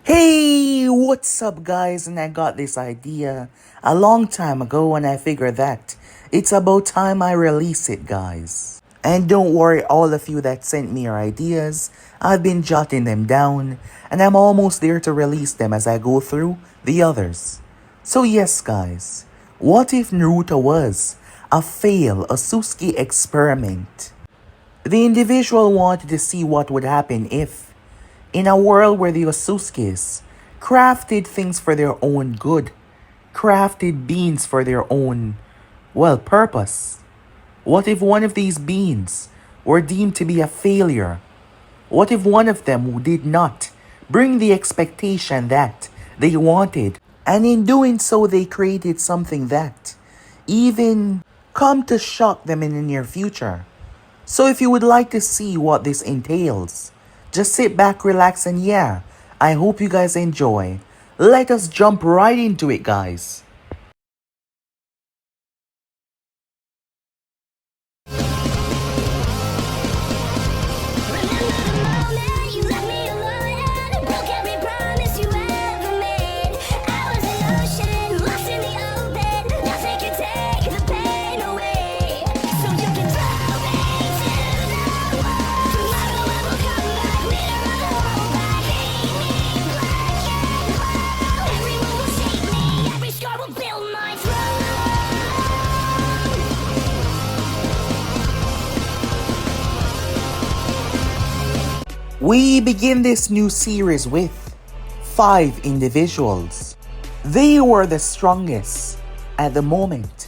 Hey, what's up, guys? And I got this idea a long time ago, and I figured that it's about time I release it, guys. And don't worry, all of you that sent me your ideas, I've been jotting them down, and I'm almost there to release them as I go through the others. So, yes, guys, what if Naruto was a failed Ōtsutsuki experiment? The individual wanted to see what would happen if, in a world where the Ōtsutskis crafted things for their own good, crafted beings for their own, purpose. What if one of these beings were deemed to be a failure? What if one of them did not bring the expectation that they wanted, and in doing so they created something that even come to shock them in the near future? So if you would like to see what this entails, just sit back, relax, and I hope you guys enjoy. Let us jump right into it, guys. We begin this new series with 5 individuals. They were the strongest at the moment.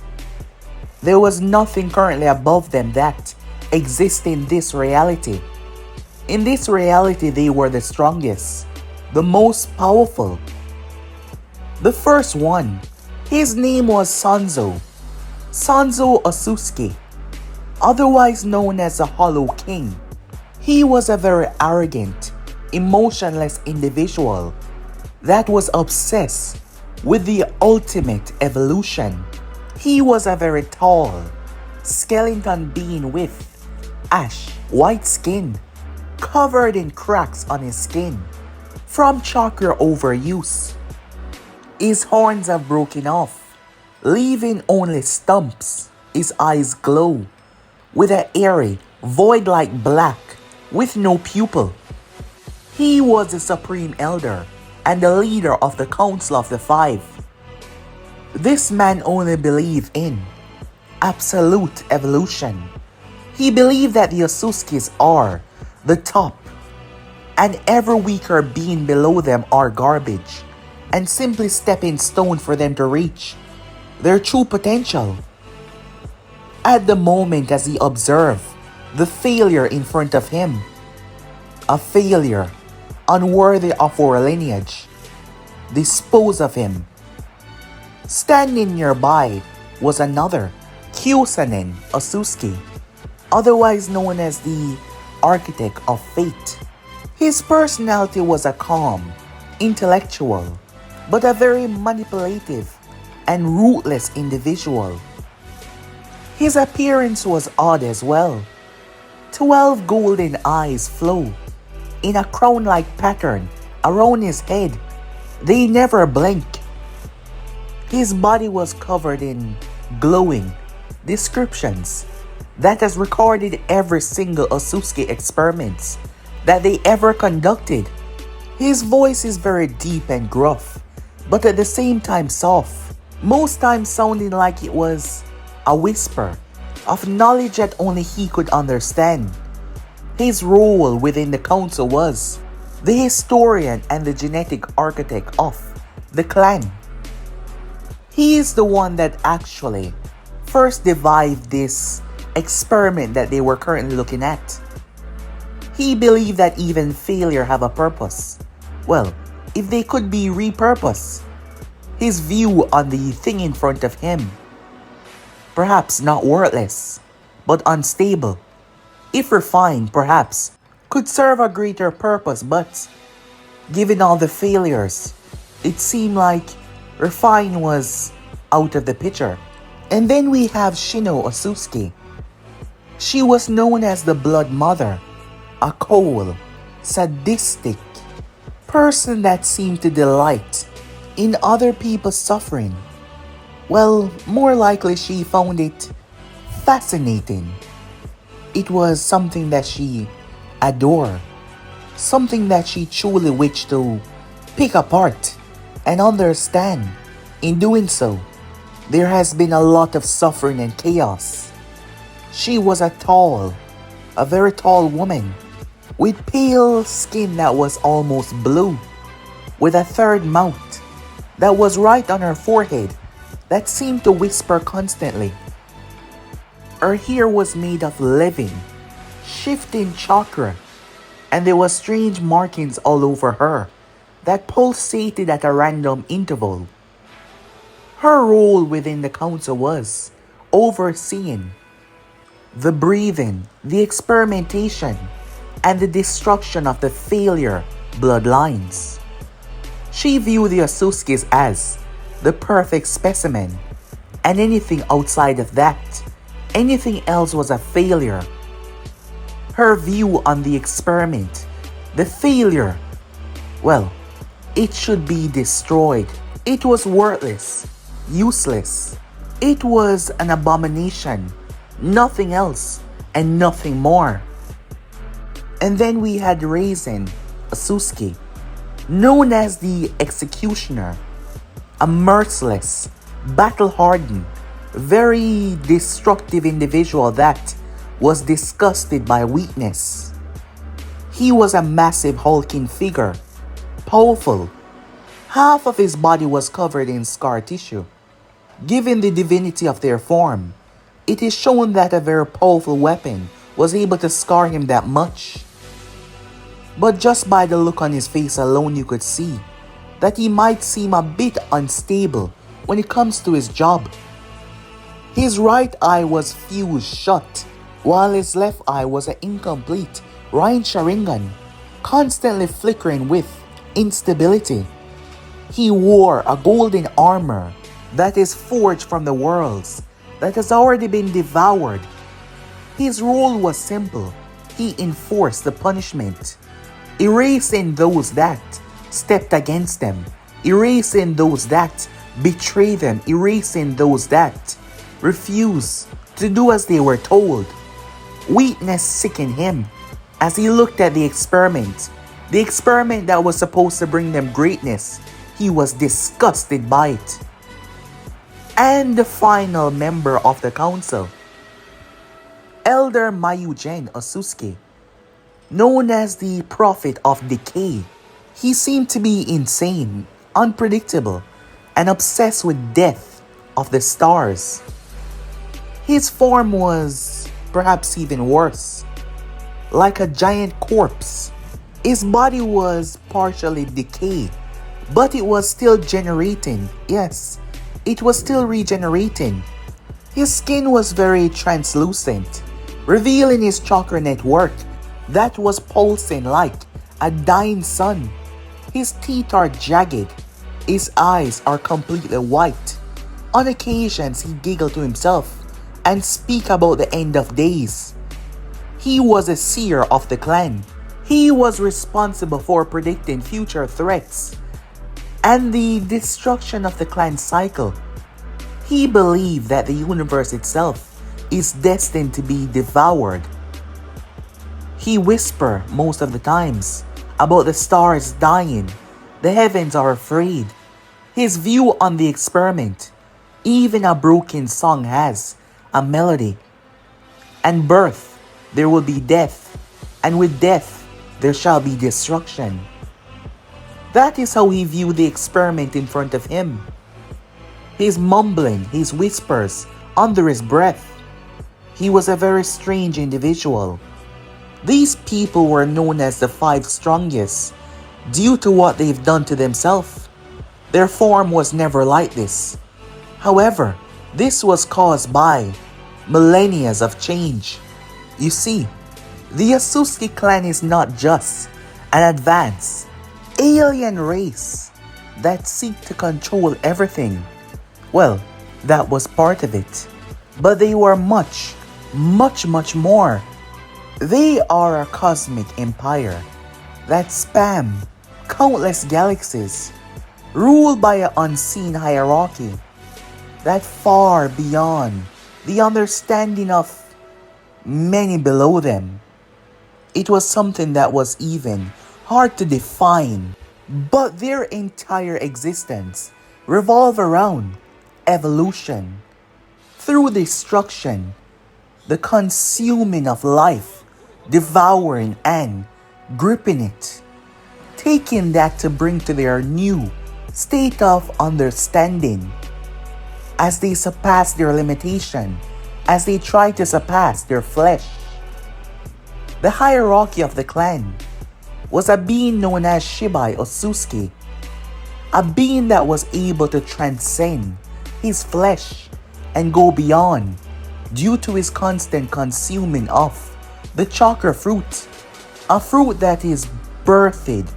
There was nothing currently above them that exists in this reality. In this reality, they were the strongest, the most powerful. The first one, his name was Sanzo Ōtsutsuki, otherwise known as the Hollow King. He was a very arrogant, emotionless individual that was obsessed with the ultimate evolution. He was a very tall, skeleton being with ash white skin, covered in cracks on his skin from chakra overuse. His horns have broken off, leaving only stumps. His eyes glow with an airy, void-like black with no pupil. He was the supreme elder and the leader of the Council of the Five. This man only believed in absolute evolution. He believed that the Ōtsutskis are the top, and every weaker being below them are garbage, and simply stepping stone for them to reach their true potential. At the moment as he observed the failure in front of him, a failure unworthy of our lineage, dispose of him. Standing nearby was another Kyosanen Ōtsutsuki, otherwise known as the Architect of Fate. His personality was a calm, intellectual, but a very manipulative and ruthless individual. His appearance was odd as well. 12 golden eyes flow in a crown-like pattern around his head. They never blink. His body was covered in glowing descriptions that has recorded every single Ōtsutsuki experiments that they ever conducted. His voice is very deep and gruff, but at the same time soft, most times sounding like it was a whisper of knowledge that only he could understand. His role within the council was the historian and the genetic architect of the clan. He is the one that actually first devised this experiment that they were currently looking at. He believed that even failure have a purpose. Well, if they could be repurposed. His view on the thing in front of him, perhaps not worthless, but unstable. If refined, perhaps, could serve a greater purpose, but given all the failures, it seemed like refined was out of the picture. And then we have Shino Ōtsutsuki. She was known as the Blood Mother, a cold, sadistic, person that seemed to delight in other people's suffering. Well, more likely she found it fascinating. It was something that she adored, something that she truly wished to pick apart and understand. In doing so, there has been a lot of suffering and chaos. She was a very tall woman, with pale skin that was almost blue, with a third mouth that was right on her forehead that seemed to whisper constantly. Her hair was made of living, shifting chakra, and there were strange markings all over her that pulsated at a random interval. Her role within the council was overseeing the breathing, the experimentation, and the destruction of the failure bloodlines. She viewed the Ōtsutsuki as the perfect specimen, and anything outside of that, anything else was a failure. Her view on the experiment, the failure, well, it should be destroyed. It was worthless, useless. It was an abomination, nothing else and nothing more. And then we had Raisin Ōtsutsuki, known as the Executioner, a merciless, battle-hardened, very destructive individual that was disgusted by weakness. He was a massive hulking figure, powerful. Half of his body was covered in scar tissue. Given the divinity of their form, it is shown that a very powerful weapon was able to scar him that much. But just by the look on his face alone, you could see that he might seem a bit unstable when it comes to his job. His right eye was fused shut, while his left eye was an incomplete Rain Sharingan, constantly flickering with instability. He wore a golden armor that is forged from the worlds that has already been devoured. His role was simple. He enforced the punishment, erasing those that stepped against them, erasing those that betrayed them, erasing those that refused to do as they were told. Weakness sickened him as he looked at the experiment that was supposed to bring them greatness. He was disgusted by it. And the final member of the council, Elder Mayugen Ōtsutsuki, known as the Prophet of Decay. He seemed to be insane, unpredictable, and obsessed with death of the stars. His form was perhaps even worse, like a giant corpse. His body was partially decayed, but it was still generating. Yes, it was still regenerating. His skin was very translucent, revealing his chakra network that was pulsing like a dying sun. His teeth are jagged. His eyes are completely white. On occasions, he giggled to himself and speak about the end of days. He was a seer of the clan. He was responsible for predicting future threats and the destruction of the clan cycle. He believed that the universe itself is destined to be devoured. He whispered most of the times about the stars dying. The heavens are afraid. His view on the experiment, even a broken song has a melody. And birth, there will be death, and with death, there shall be destruction. That is how he viewed the experiment in front of him. His mumbling, his whispers under his breath. He was a very strange individual. These people were known as the 5 strongest due to what they've done to themselves. Their form was never like this. However, this was caused by millennia of change. You see, the Ōtsutsuki clan is not just an advanced alien race that seek to control everything. Well, that was part of it. But they were much, much, much more. They are a cosmic empire that span countless galaxies, ruled by an unseen hierarchy that far beyond the understanding of many below them. It was something that was even hard to define, but their entire existence revolved around evolution. Through destruction, the consuming of life, devouring and gripping it, taking that to bring to their new state of understanding. As they surpass their limitation, as they try to surpass their flesh. The hierarchy of the clan was a being known as Shibai Ōtsutsuki, a being that was able to transcend his flesh and go beyond due to his constant consuming of the chakra fruit, a fruit that is birthed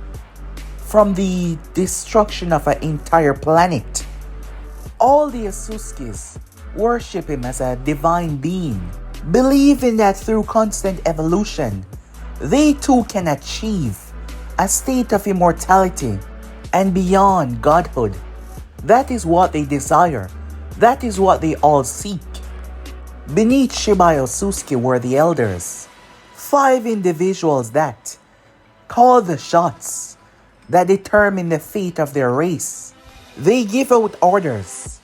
from the destruction of an entire planet. All the Ōtsutskis worship him as a divine being, believing that through constant evolution, they too can achieve a state of immortality and beyond godhood. That is what they desire. That is what they all seek. Beneath Shibai Ōtsutsuki were the elders, 5 individuals that call the shots, that determine the fate of their race. They give out orders,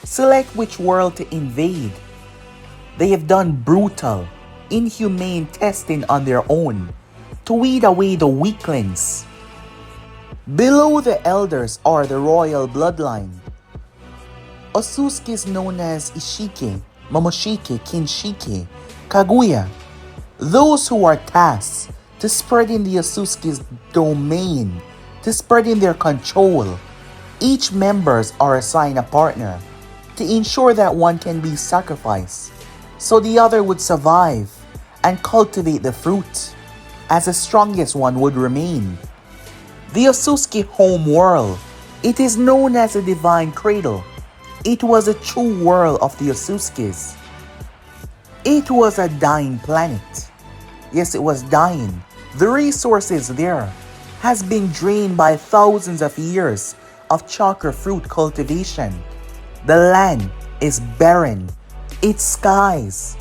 select which world to invade. They have done brutal, inhumane testing on their own to weed away the weaklings. Below the elders are the royal bloodline. Ōtsutsuki is known as Ishiki, Momoshiki, Kinshiki, Kaguya. Those who are tasked to spreading the Ōtsutsuki's domain, to spreading their control. Each members are assigned a partner to ensure that one can be sacrificed so the other would survive and cultivate the fruit, as the strongest one would remain. The Ōtsutsuki home world, it is known as the divine cradle. It was a true world of the Ōtsutskis. It was a dying planet. Yes, it was dying. The resources there has been drained by thousands of years of chakra fruit cultivation. The land is barren. Its skies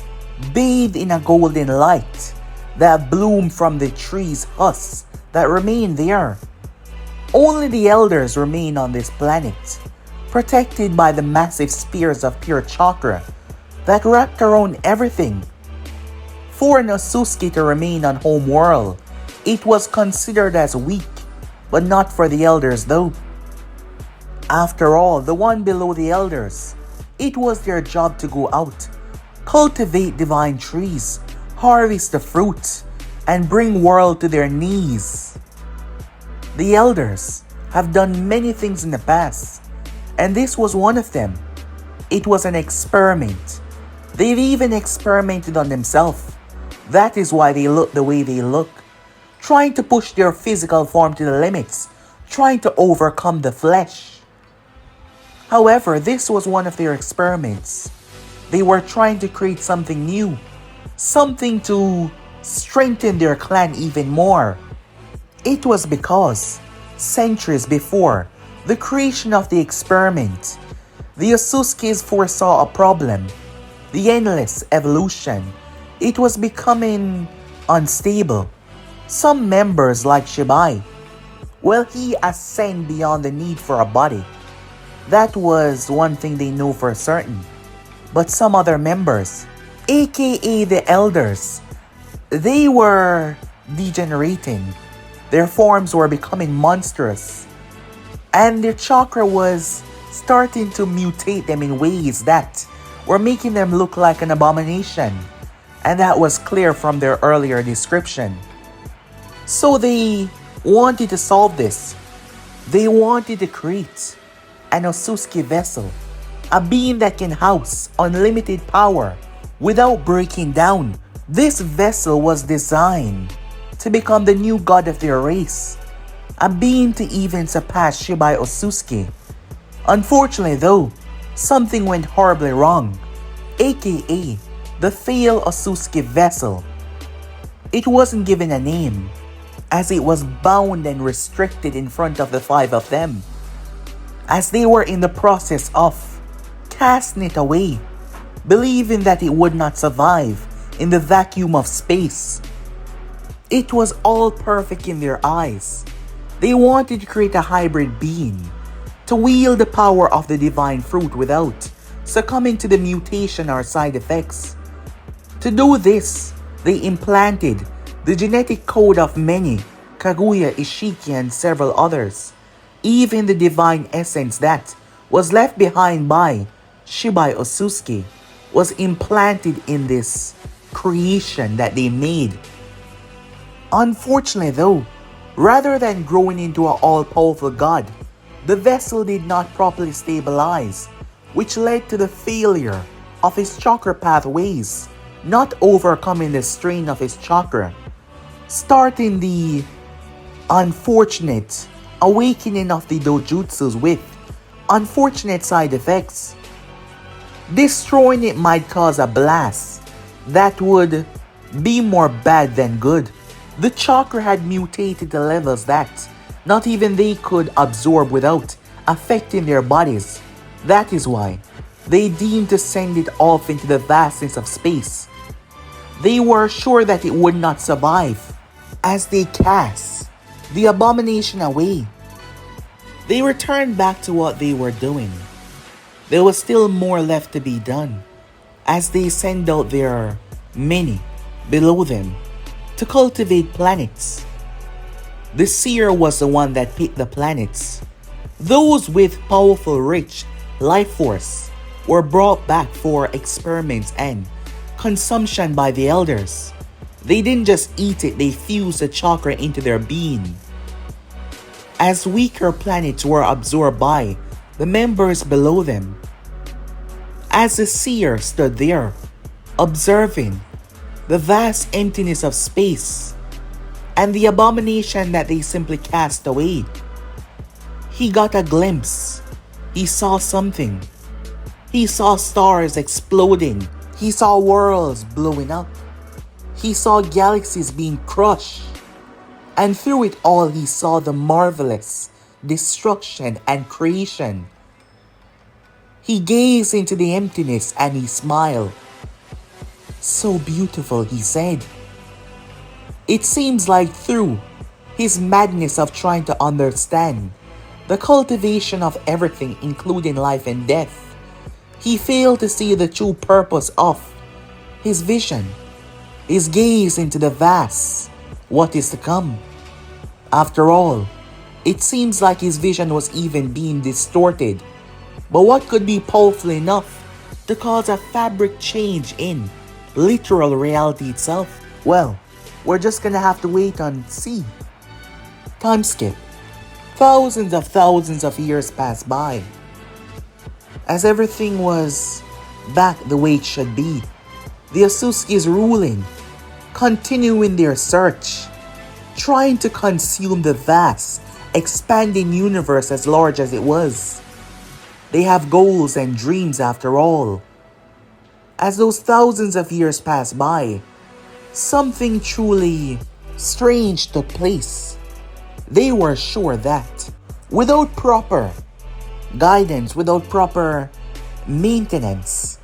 bathed in a golden light that bloomed from the trees' husks that remain there. Only the elders remain on this planet, protected by the massive spears of pure chakra that wrapped around everything. For an Ōtsutsuki to remain on home world, it was considered as weak, but not for the elders though. After all, the one below the elders, it was their job to go out, cultivate divine trees, harvest the fruit, and bring world to their knees. The elders have done many things in the past, and this was one of them. It was an experiment. They've even experimented on themselves. That is why they look the way they look, trying to push their physical form to the limits, trying to overcome the flesh. However, this was one of their experiments. They were trying to create something new, something to strengthen their clan even more. It was because, centuries before the creation of the experiment, the Ōtsutskis foresaw a problem, the endless evolution. It was becoming unstable. Some members like Shibai, well, he ascended beyond the need for a body. That was one thing they knew for certain. But some other members, aka the elders, they were degenerating. Their forms were becoming monstrous. And their chakra was starting to mutate them in ways that were making them look like an abomination. And that was clear from their earlier description. So they wanted to solve this. They wanted to create an Ōtsutsuki vessel, a being that can house unlimited power without breaking down. This vessel was designed to become the new god of their race, a being to even surpass Shibai Ōtsutsuki. Unfortunately though, something went horribly wrong, aka the failed Ōtsutsuki vessel. It wasn't given a name, as it was bound and restricted in front of the five of them, as they were in the process of casting it away, believing that it would not survive in the vacuum of space. It was all perfect in their eyes. They wanted to create a hybrid being, to wield the power of the divine fruit without succumbing to the mutation or side effects. To do this, they implanted the genetic code of many, Kaguya, Ishiki, and several others. Even the divine essence that was left behind by Shibai Ōtsutsuki was implanted in this creation that they made. Unfortunately though, rather than growing into an all-powerful god, the vessel did not properly stabilize, which led to the failure of his chakra pathways, not overcoming the strain of his chakra, starting the unfortunate awakening of the dojutsus with unfortunate side effects. Destroying it might cause a blast that would be more bad than good. The chakra had mutated to levels that not even they could absorb without affecting their bodies. That is why they deemed to send it off into the vastness of space. They were sure that it would not survive. As they cast the abomination away, they returned back to what they were doing. There was still more left to be done, as they send out their many below them to cultivate planets. The seer was the one that picked the planets. Those with powerful, rich life force were brought back for experiments and consumption by the elders. They didn't just eat it, they fused the chakra into their being. As weaker planets were absorbed by the members below them. As the seer stood there, observing the vast emptiness of space and the abomination that they simply cast away, he got a glimpse. He saw something. He saw stars exploding. He saw worlds blowing up. He saw galaxies being crushed. And through it all, he saw the marvelous destruction and creation. He gazed into the emptiness and he smiled. So beautiful, he said. It seems like through his madness of trying to understand the cultivation of everything, including life and death, he failed to see the true purpose of his vision, his gaze into the vast, what is to come. After all, it seems like his vision was even being distorted. But what could be powerful enough to cause a fabric change in literal reality itself? Well, we're just gonna have to wait and see. Time skip. Thousands of years passed by, as everything was back the way it should be. The Ōtsutsuki's ruling, continuing their search, trying to consume the vast, expanding universe as large as it was. They have goals and dreams after all. As those thousands of years pass by, something truly strange took place. They were sure that without proper guidance, without proper maintenance,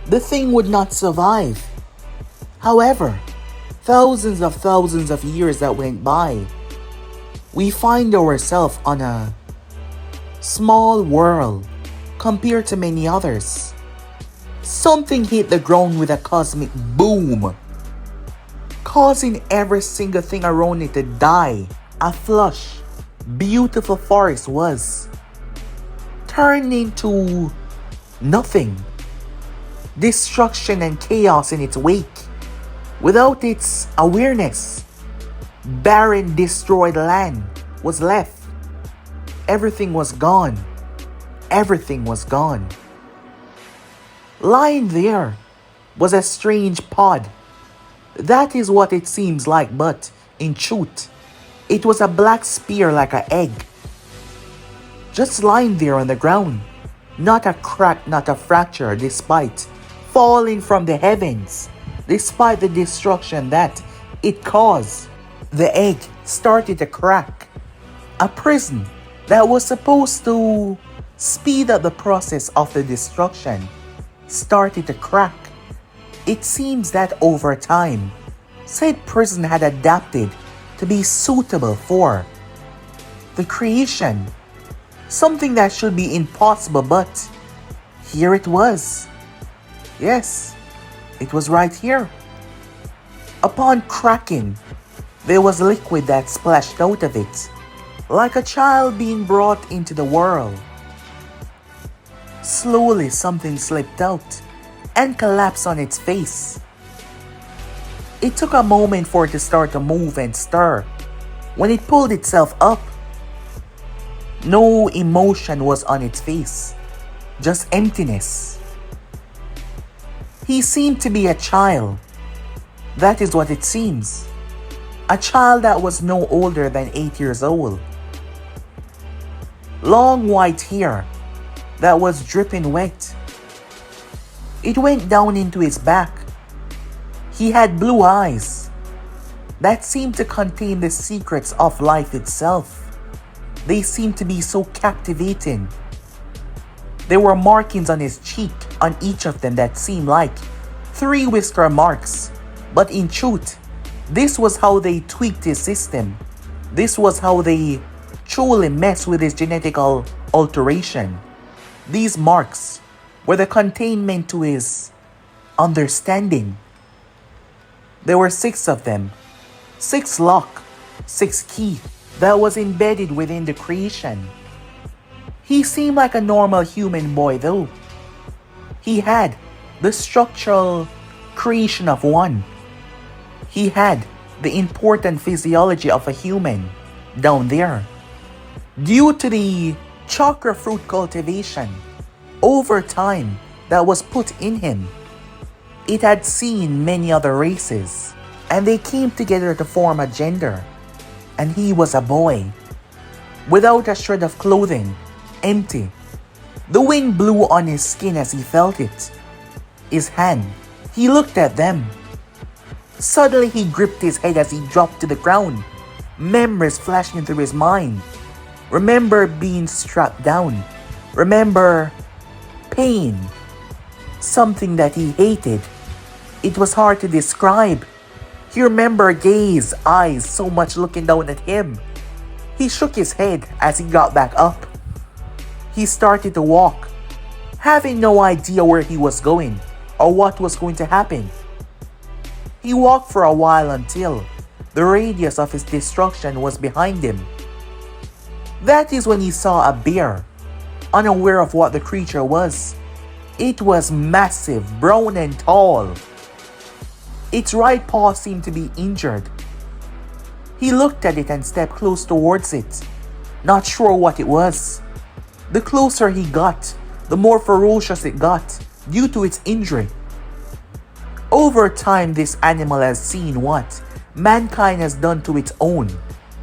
the thing would not survive. However, thousands of years that went by, we find ourselves on a small world compared to many others. Something hit the ground with a cosmic boom, causing every single thing around it to die. A lush, beautiful forest was turned into nothing. Destruction and chaos in its wake. Without its awareness, barren, destroyed land was left. Everything was gone. Everything was gone. Lying there was a strange pod. That is what it seems like, but in truth, it was a black spear like an egg. Just lying there on the ground. Not a crack, not a fracture, despite falling from the heavens. Despite the destruction that it caused. The egg started to crack. A prison that was supposed to speed up the process of the destruction started to crack. It seems that over time, said prison had adapted to be suitable for the creation. Something that should be impossible, but here it was. Yes, it was right here. Upon cracking, there was liquid that splashed out of it, like a child being brought into the world. Slowly something slipped out and collapsed on its face. It took a moment for it to start to move and stir. When it pulled itself up, no emotion was on its face, just emptiness. He seemed to be a child. That is what it seems. A child that was no older than 8 years old. Long white hair that was dripping wet. It went down into his back. He had blue eyes that seemed to contain the secrets of life itself. They seemed to be so captivating. There were markings on his cheek on each of them that seemed like 3 whisker marks. But in truth, this was how they tweaked his system. This was how they truly messed with his genetical alteration. These marks were the containment to his understanding. There were 6 of them. 6 lock, 6 key that was embedded within the creation. He seemed like a normal human boy though. He had the structural creation of one. He had the important physiology of a human down there. Due to the chakra fruit cultivation over time that was put in him, it had seen many other races, and they came together to form a gender. And he was a boy, without a shred of clothing, empty. The wind blew on his skin as he felt it. His hand, he looked at them. Suddenly he gripped his head as he dropped to the ground. Memories flashing through his mind. Remember being strapped down. Remember pain. Something that he hated. It was hard to describe. He remembered Gay's eyes so much looking down at him. He shook his head as he got back up. He started to walk, having no idea where he was going or what was going to happen. He walked for a while until the radius of his destruction was behind him. That is when he saw a bear, unaware of what the creature was. It was massive, brown and tall. Its right paw seemed to be injured. He looked at it and stepped close towards it, not sure what it was. The closer he got, the more ferocious it got due to its injury. Over time, this animal has seen what mankind has done to its own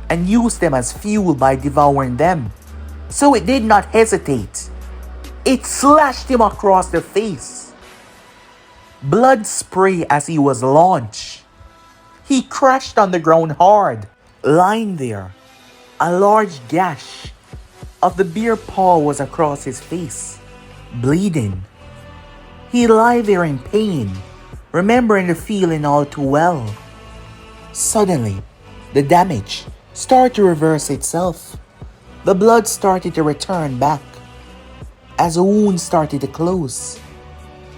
and used them as fuel by devouring them. So it did not hesitate. It slashed him across the face. Blood spray as he was launched. He crashed on the ground hard, lying there. A large gash of the bear paw was across his face, bleeding. He lay there in pain, remembering the feeling all too well. Suddenly, the damage started to reverse itself. The blood started to return back as the wound started to close.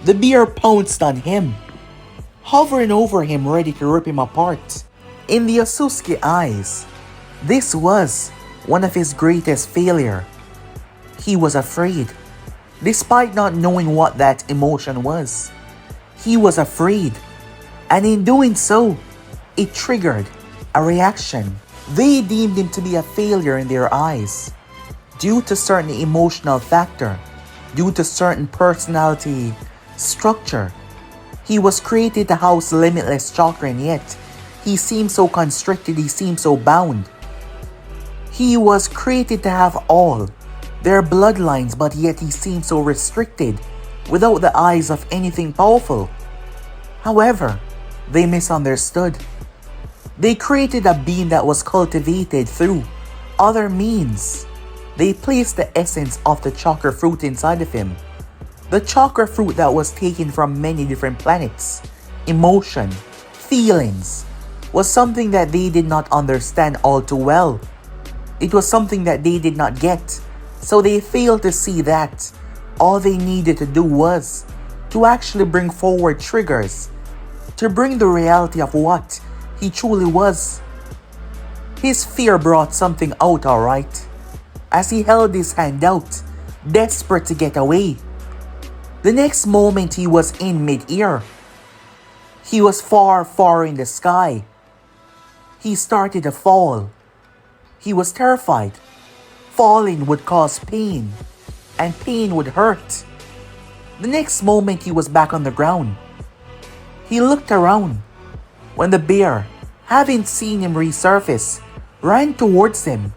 The bear pounced on him, hovering over him ready to rip him apart. In the Ōtsutsuki eyes, this was one of his greatest failures. He was afraid, despite not knowing what that emotion was. He was afraid, and in doing so, it triggered a reaction. They deemed him to be a failure in their eyes, due to certain emotional factor, due to certain personality structure. He was created to house limitless chakra, and yet he seemed so constricted, he seemed so bound. He was created to have all their bloodlines, but yet he seemed so restricted, without the eyes of anything powerful. However, they misunderstood. They created a being that was cultivated through other means. They placed the essence of the chakra fruit inside of him. The chakra fruit that was taken from many different planets. Emotion, feelings, was something that they did not understand all too well. It was something that they did not get. So they failed to see that all they needed to do was to actually bring forward triggers, to bring the reality of what he truly was. His fear brought something out, alright, as he held his hand out, desperate to get away. The next moment he was in mid-air. He was far, far in the sky. He started to fall. He was terrified. Falling would cause pain, and pain would hurt. The next moment he was back on the ground. He looked around when the bear, having seen him resurface, ran towards him.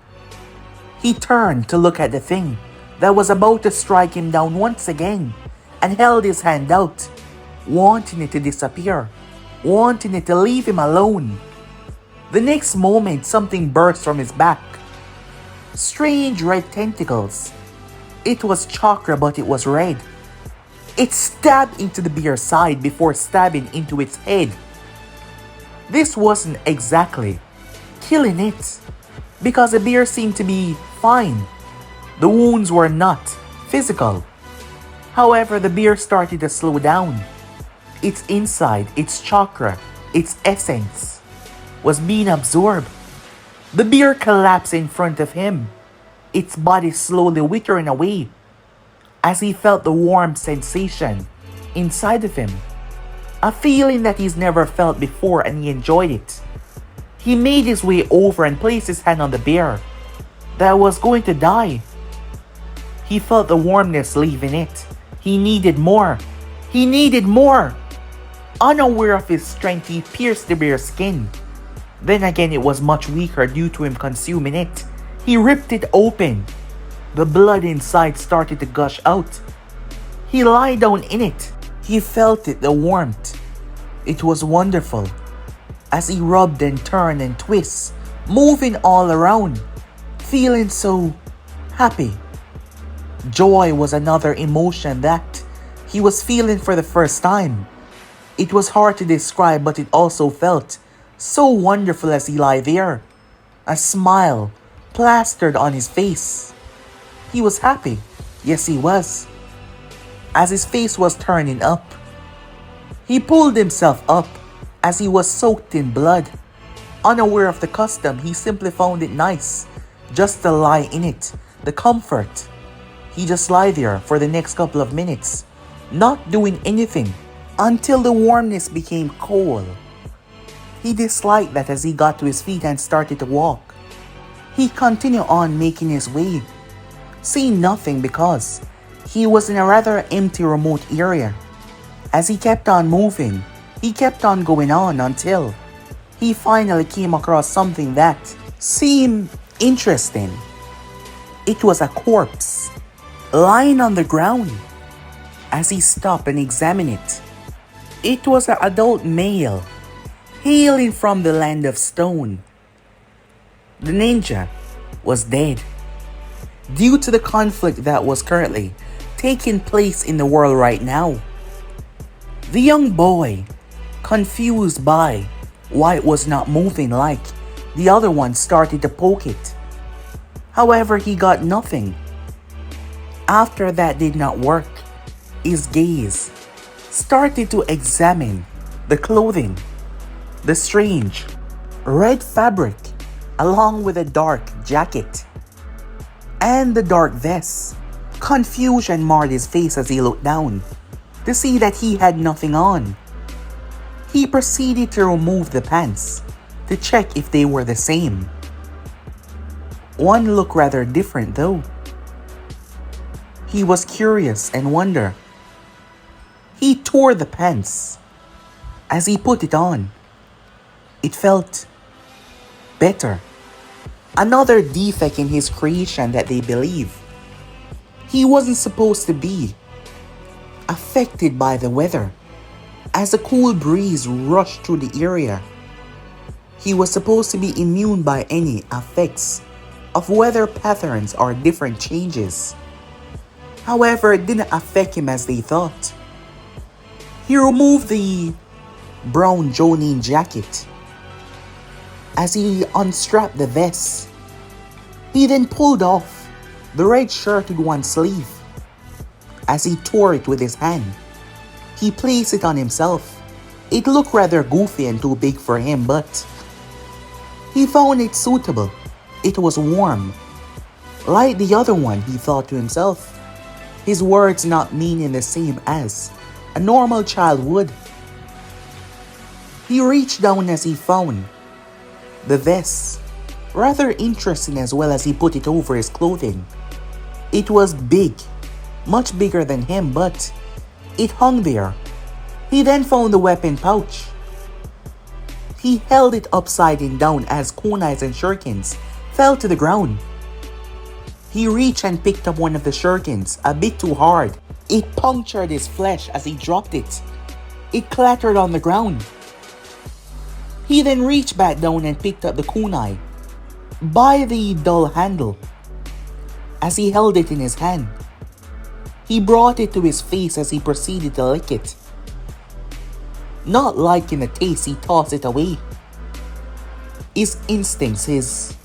He turned to look at the thing that was about to strike him down once again and held his hand out, wanting it to disappear, wanting it to leave him alone. The next moment, something burst from his back. Strange red tentacles. It was chakra, but it was red. It stabbed into the bear's side before stabbing into its head. This wasn't exactly killing it, because the bear seemed to be fine. The wounds were not physical. However, the bear started to slow down. Its inside, its chakra, its essence was being absorbed. The bear collapsed in front of him, its body slowly withering away as he felt the warm sensation inside of him. A feeling that he's never felt before, and he enjoyed it. He made his way over and placed his hand on the bear that was going to die. He felt the warmness leaving it. He needed more. He needed more. Unaware of his strength, he pierced the bear's skin. Then again, it was much weaker due to him consuming it. He ripped it open. The blood inside started to gush out. He lay down in it. He felt it, the warmth. It was wonderful. As he rubbed and turned and twists, moving all around, feeling so happy. Joy was another emotion that he was feeling for the first time. It was hard to describe, but it also felt so wonderful as he lay there. A smile plastered on his face. He was happy. Yes, he was. As his face was turning up, he pulled himself up as he was soaked in blood. Unaware of the custom, he simply found it nice just to lie in it, the comfort. He just lay there for the next couple of minutes, not doing anything, until the warmness became cold. He disliked that as he got to his feet and started to walk. He continued on making his way, seeing nothing because he was in a rather empty remote area. As he kept on moving, he kept on going on until he finally came across something that seemed interesting. It was a corpse lying on the ground. As he stopped and examined it, it was an adult male hailing from the land of stone. The ninja was dead due to the conflict that was currently taking place in the world right now. The young boy, confused by why it was not moving like the other one, started to poke it. However, he got nothing. After that did not work, his gaze started to examine the clothing, the strange red fabric, along with a dark jacket and the dark vest. Confusion marred his face as he looked down to see that he had nothing on. He proceeded to remove the pants to check if they were the same. One looked rather different though. He was curious and wondered. He tore the pants. As he put it on, it felt better. Another defect in his creation that they believe. He wasn't supposed to be affected by the weather, as a cool breeze rushed through the area. He was supposed to be immune by any effects of weather patterns or different changes. However, it didn't affect him as they thought. He removed the brown Jonin jacket as he unstrapped the vest. He then pulled off the red shirt with one sleeve. As he tore it with his hand, he placed it on himself. It looked rather goofy and too big for him, but he found it suitable. It was warm. Like the other one, he thought to himself. His words not meaning the same as a normal child would. He reached down as he found the vest, rather interesting as well as he put it over his clothing. It was big, much bigger than him, but it hung there. He then found the weapon pouch. He held it upside down as kunais and shurikens fell to the ground. He reached and picked up one of the shurikens a bit too hard. It punctured his flesh as he dropped it. It clattered on the ground. He then reached back down and picked up the kunai by the dull handle. As he held it in his hand, he brought it to his face as he proceeded to lick it. Not liking the taste, he tossed it away. His instincts, his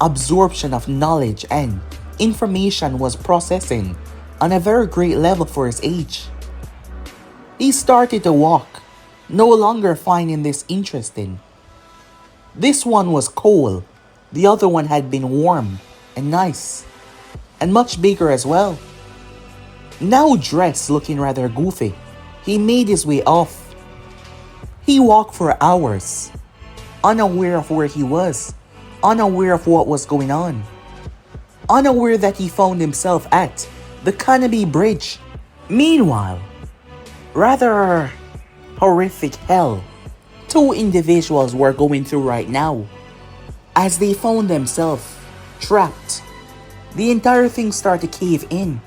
absorption of knowledge and information was processing on a very great level for his age. He started to walk, no longer finding this interesting. This one was cold, the other one had been warm and nice, and much bigger as well. Now dressed looking rather goofy, he made his way off. He walked for hours, unaware of where he was, unaware of what was going on, unaware that he found himself at the Kanabi Bridge. Meanwhile, rather horrific hell two individuals were going through right now as they found themselves trapped. The entire thing started to cave in.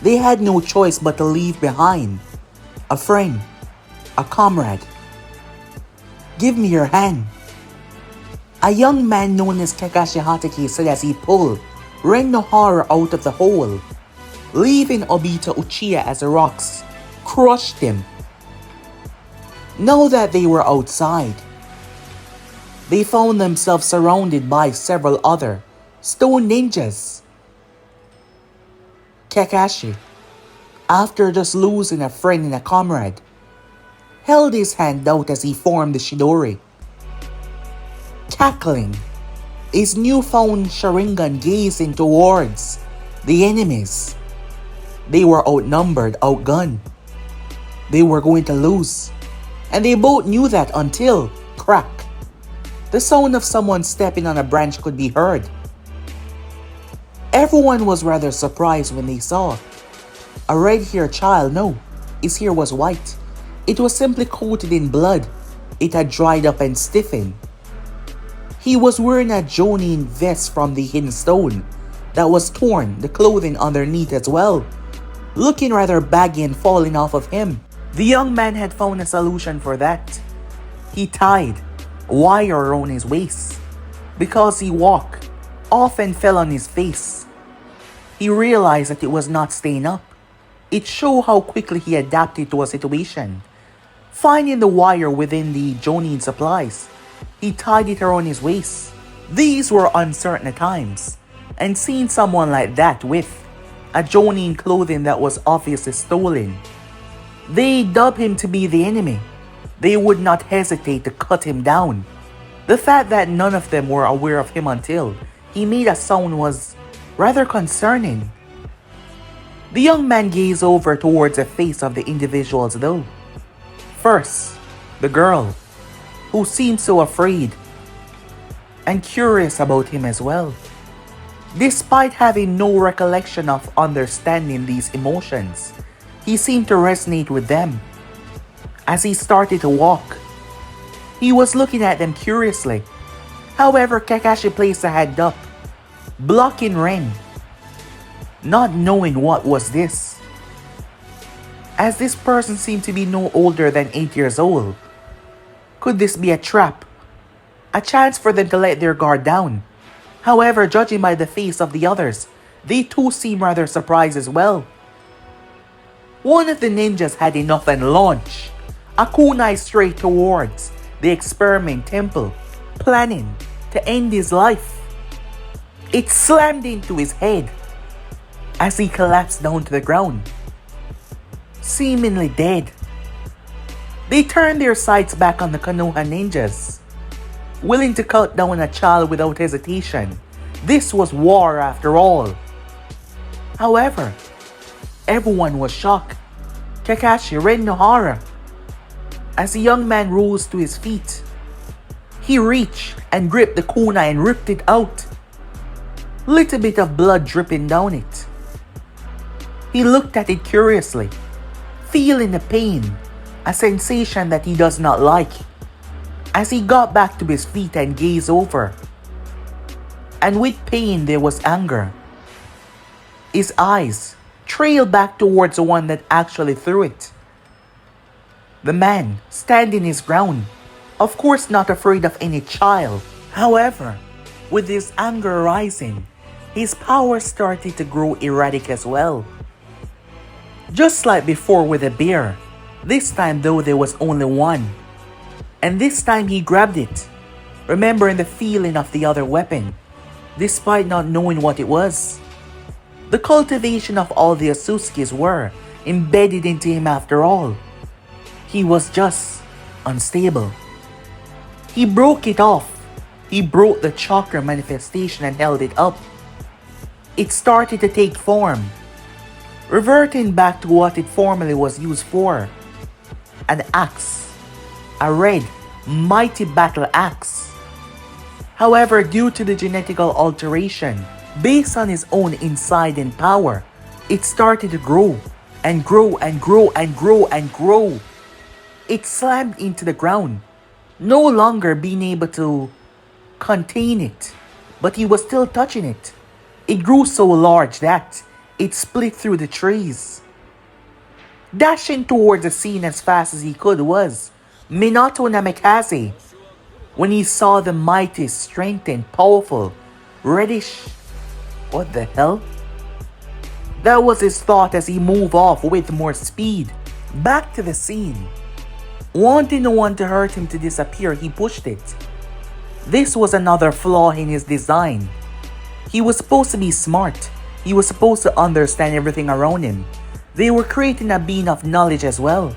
They had no choice but to leave behind a friend, a comrade. Give me your hand. A young man known as Kakashi Hatake said as he pulled Ren Nohara out of the hole, leaving Obito Uchiha as the rocks crushed him. Now that they were outside, they found themselves surrounded by several other stone ninjas. Kakashi, after just losing a friend and a comrade, held his hand out as he formed the Chidori. Cackling, his newfound Sharingan gazing towards the enemies. They were outnumbered, outgunned. They were going to lose. And they both knew that until, crack, the sound of someone stepping on a branch could be heard. Everyone was rather surprised when they saw a red-haired child. No, his hair was white. It was simply coated in blood. It had dried up and stiffened. He was wearing a Jonin vest from the hidden stone that was torn, the clothing underneath as well, looking rather baggy and falling off of him. The young man had found a solution for that. He tied a wire around his waist. Because he walked, often fell on his face. He realized that it was not staying up. It showed how quickly he adapted to a situation. Finding the wire within the Jonin supplies, he tied it around his waist. These were uncertain times, and seeing someone like that with a Jonin clothing that was obviously stolen, they dubbed him to be the enemy. They would not hesitate to cut him down. The fact that none of them were aware of him until he made a sound was rather concerning. The young man gazed over towards the face of the individuals though. First, the girl, who seemed so afraid and curious about him as well. Despite having no recollection of understanding these emotions, he seemed to resonate with them. As he started to walk, he was looking at them curiously. However, Kakashi placed a hand up, blocking Ren, not knowing what was this. As this person seemed to be no older than 8 years old. Could this be a trap A chance for them to let their guard down. However, judging by the face of the others, they too seem rather surprised as well. One of the ninjas had enough and launched a kunai straight towards the experiment temple, planning to end his life. It slammed into his head as he collapsed down to the ground, seemingly dead. They turned their sights back on the Konoha ninjas, willing to cut down a child without hesitation. This was war after all. However, everyone was shocked. Kakashi Ren Nohara. As the young man rose to his feet, he reached and gripped the kunai and ripped it out. Little bit of blood dripping down it. He looked at it curiously, feeling the pain, a sensation that he does not like. As he got back to his feet and gazed over, and with pain there was anger. His eyes trailed back towards the one that actually threw it. The man standing his ground, of course not afraid of any child. However, with his anger rising, his power started to grow erratic as well. Just like before with the bear, this time though there was only one. And this time he grabbed it, remembering the feeling of the other weapon, despite not knowing what it was. The cultivation of all the Ōtsutsuki were embedded into him after all. He was just unstable. He broke it off. He broke the chakra manifestation and held it up. It started to take form, reverting back to what it formerly was used for. An axe. A red, mighty battle axe. However, due to the genetical alteration, based on his own inside and power, it started to grow and grow and grow and grow and grow. It slammed into the ground, no longer being able to contain it, but he was still touching it. It grew so large that it split through the trees. Dashing towards the scene as fast as he could was Minato Namikaze. When he saw the mighty, strengthened, powerful, reddish... What the hell? That was his thought as he moved off with more speed. Back to the scene. Wanting no one to hurt him to disappear, he pushed it. This was another flaw in his design. He was supposed to be smart. He was supposed to understand everything around him. They were creating a being of knowledge as well.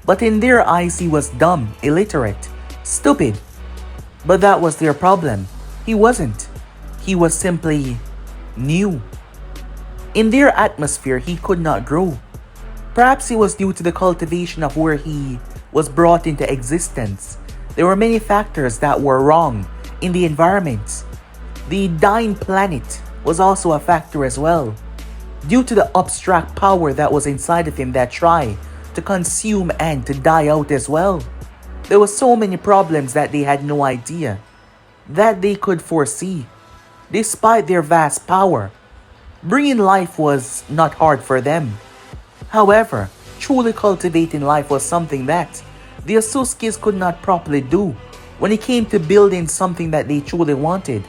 But in their eyes, he was dumb, illiterate, stupid. But that was their problem. He wasn't. He was simply new. In their atmosphere, he could not grow. Perhaps it was due to the cultivation of where he was brought into existence. There were many factors that were wrong in the environment. The dying planet was also a factor as well, due to the abstract power that was inside of him that tried to consume and to die out as well. There were so many problems that they had no idea that they could foresee. Despite their vast power, bringing life was not hard for them. However, truly cultivating life was something that the Ōtsutsuki could not properly do when it came to building something that they truly wanted.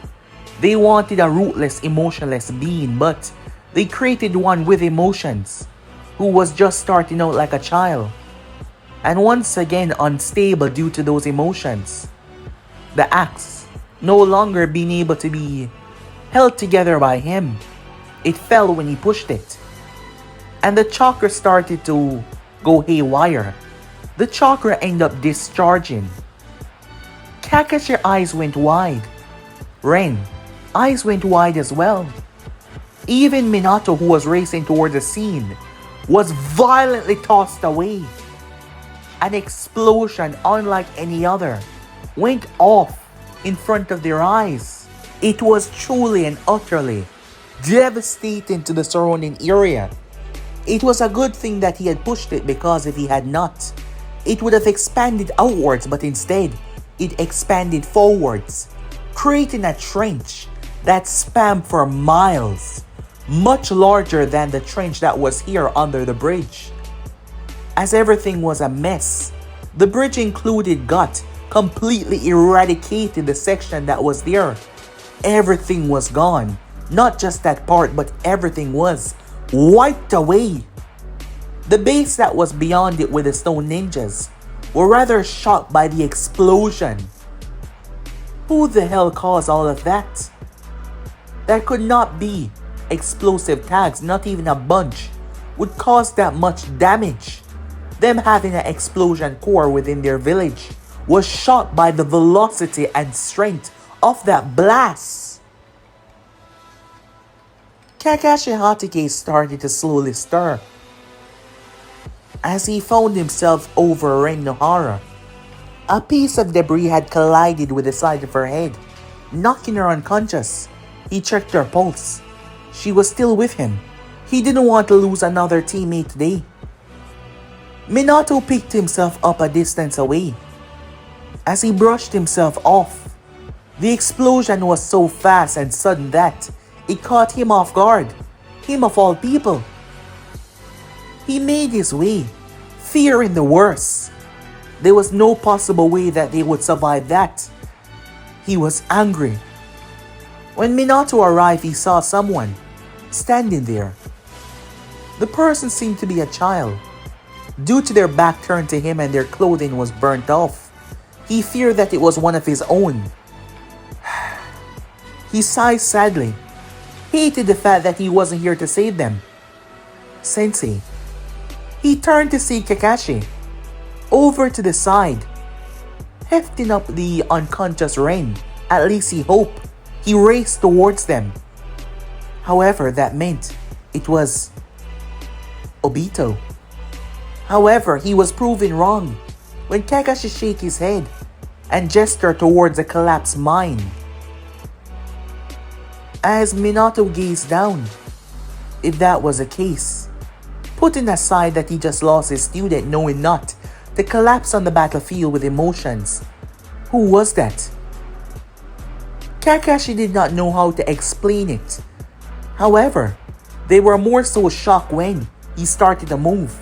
They wanted a rootless, emotionless being, but they created one with emotions, who was just starting out like a child, and once again unstable due to those emotions. The axe no longer being able to be held together by him. It fell when he pushed it, and the chakra started to go haywire. The chakra ended up discharging. Kakashi's eyes went wide. Ren, eyes went wide as well. Even Minato, who was racing toward the scene, was violently tossed away. An explosion unlike any other went off in front of their eyes. It was truly and utterly devastating to the surrounding area. It was a good thing that he had pushed it, because if he had not, it would have expanded outwards, but instead, it expanded forwards, creating a trench that spanned for miles, much larger than the trench that was here under the bridge. As everything was a mess, the bridge included got completely eradicated the section that was there. Everything was gone. Not just that part, but everything was wiped away. The base that was beyond it with the stone ninjas were rather shocked by the explosion. Who the hell caused all of that? That could not be explosive tags, not even a bunch would cause that much damage. Them having an explosion core within their village was shocked by the velocity and strength of that blast. Kakashi Hatake started to slowly stir as he found himself over Ren Nohara. A piece of debris had collided with the side of her head, knocking her unconscious. He checked her pulse. She was still with him. He didn't want to lose another teammate today. Minato picked himself up a distance away. As he brushed himself off, the explosion was so fast and sudden that it caught him off guard. Him of all people. He made his way, fearing the worst. There was no possible way that they would survive that. He was angry. When Minato arrived, he saw someone standing there. The person seemed to be a child. Due to their back turned to him and their clothing was burnt off, he feared that it was one of his own. He sighed sadly, hated the fact that he wasn't here to save them. Sensei. He turned to see Kakashi. Over to the side, hefting up the unconscious Ren, at least he hoped. He raced towards them. However, that meant it was Obito. However, he was proven wrong when Kakashi shook his head and gestured towards a collapsed mine. As Minato gazed down, if that was the case, putting aside that he just lost his student knowing not to collapse on the battlefield with emotions, who was that? Kakashi did not know how to explain it. However, they were more so shocked when he started to move.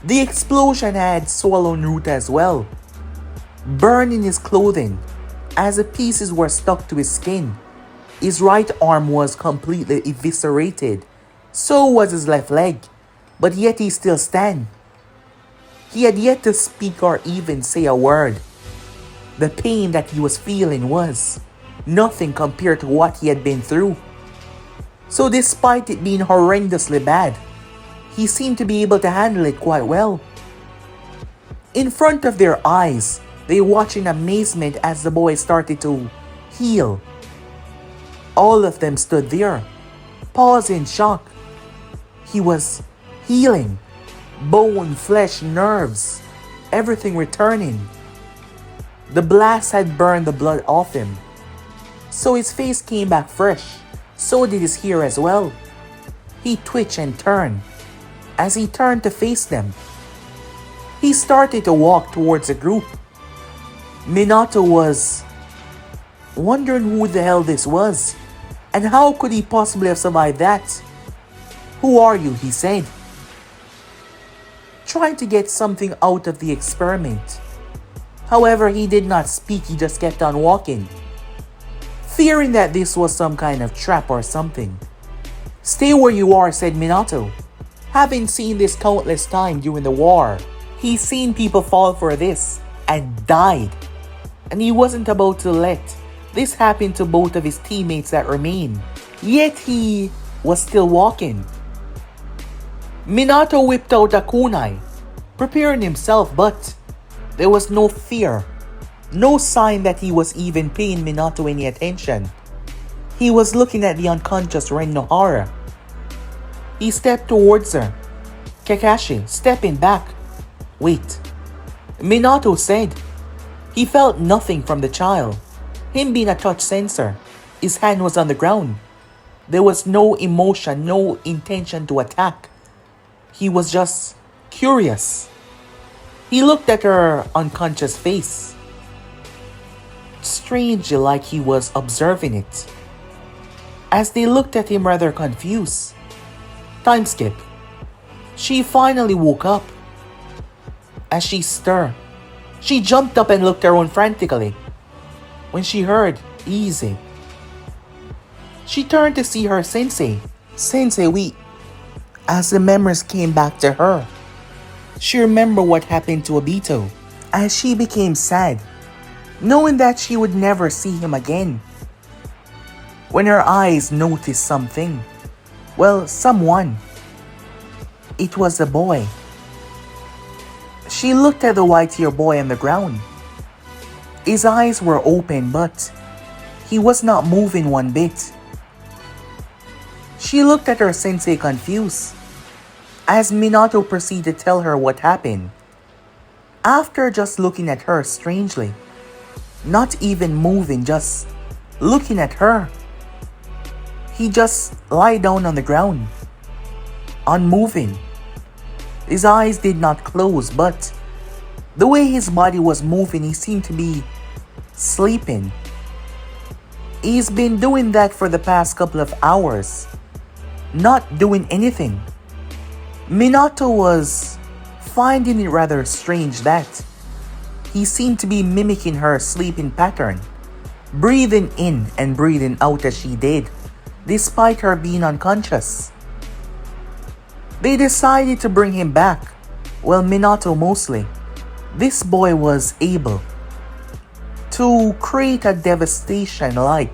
The explosion had swallowed Naruto as well, burning his clothing as the pieces were stuck to his skin. His right arm was completely eviscerated, so was his left leg, but yet he still stand. He had yet to speak or even say a word. The pain that he was feeling was nothing compared to what he had been through. So despite it being horrendously bad, he seemed to be able to handle it quite well. In front of their eyes, they watched in amazement as the boy started to heal. All of them stood there, paused in shock. He was healing. Bone, flesh, nerves, everything returning. The blast had burned the blood off him, so his face came back fresh. So did his hair as well. He twitched and turned. As he turned to face them, he started to walk towards the group. Minato was wondering who the hell this was, and how could he possibly have survived that. "Who are you?" he said, trying to get something out of the experiment. However, he did not speak, he just kept on walking, fearing that this was some kind of trap or something. "Stay where you are," said Minato. Having seen this countless times during the war, he's seen people fall for this and died. And he wasn't about to let this happen to both of his teammates that remain. Yet he was still walking. Minato whipped out a kunai, preparing himself, but there was no fear, no sign that he was even paying Minato any attention. He was looking at the unconscious Ren Nohara. He stepped towards her. Kakashi, stepping back. "Wait," Minato said. He felt nothing from the child. Him being a touch sensor, his hand was on the ground. There was no emotion, no intention to attack. He was just curious. He looked at her unconscious face, strangely like he was observing it. As they looked at him rather confused. Time skip. She finally woke up. As she stirred, She jumped up and looked around frantically. When she heard, "Easy," she turned to see her sensei. "Sensei, we..." As the memories came back to her, she remembered what happened to Obito. As she became sad, knowing that she would never see him again. When her eyes noticed something. Well, someone. It was a boy. She looked at the white-haired boy on the ground. His eyes were open, but he was not moving one bit. She looked at her sensei confused, as Minato proceeded to tell her what happened. After just looking at her strangely, not even moving, just looking at her, he just lay down on the ground, unmoving. His eyes did not close, but the way his body was moving, he seemed to be sleeping. He's been doing that for the past couple of hours, not doing anything. Minato was finding it rather strange that he seemed to be mimicking her sleeping pattern, breathing in and breathing out as she did, despite her being unconscious. They decided to bring him back. Well, Minato mostly. This boy was able to create a devastation like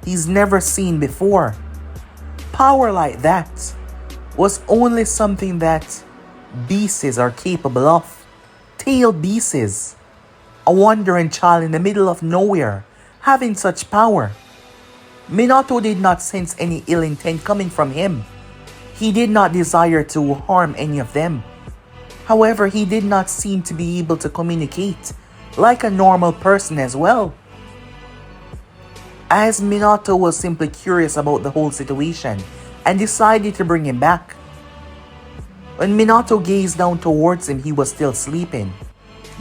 he's never seen before. Power like that was only something that beasts are capable of. Tailed beasts. A wandering child in the middle of nowhere having such power. Minato did not sense any ill intent coming from him. He did not desire to harm any of them. However, he did not seem to be able to communicate like a normal person as well. As Minato was simply curious about the whole situation and decided to bring him back. When Minato gazed down towards him, he was still sleeping.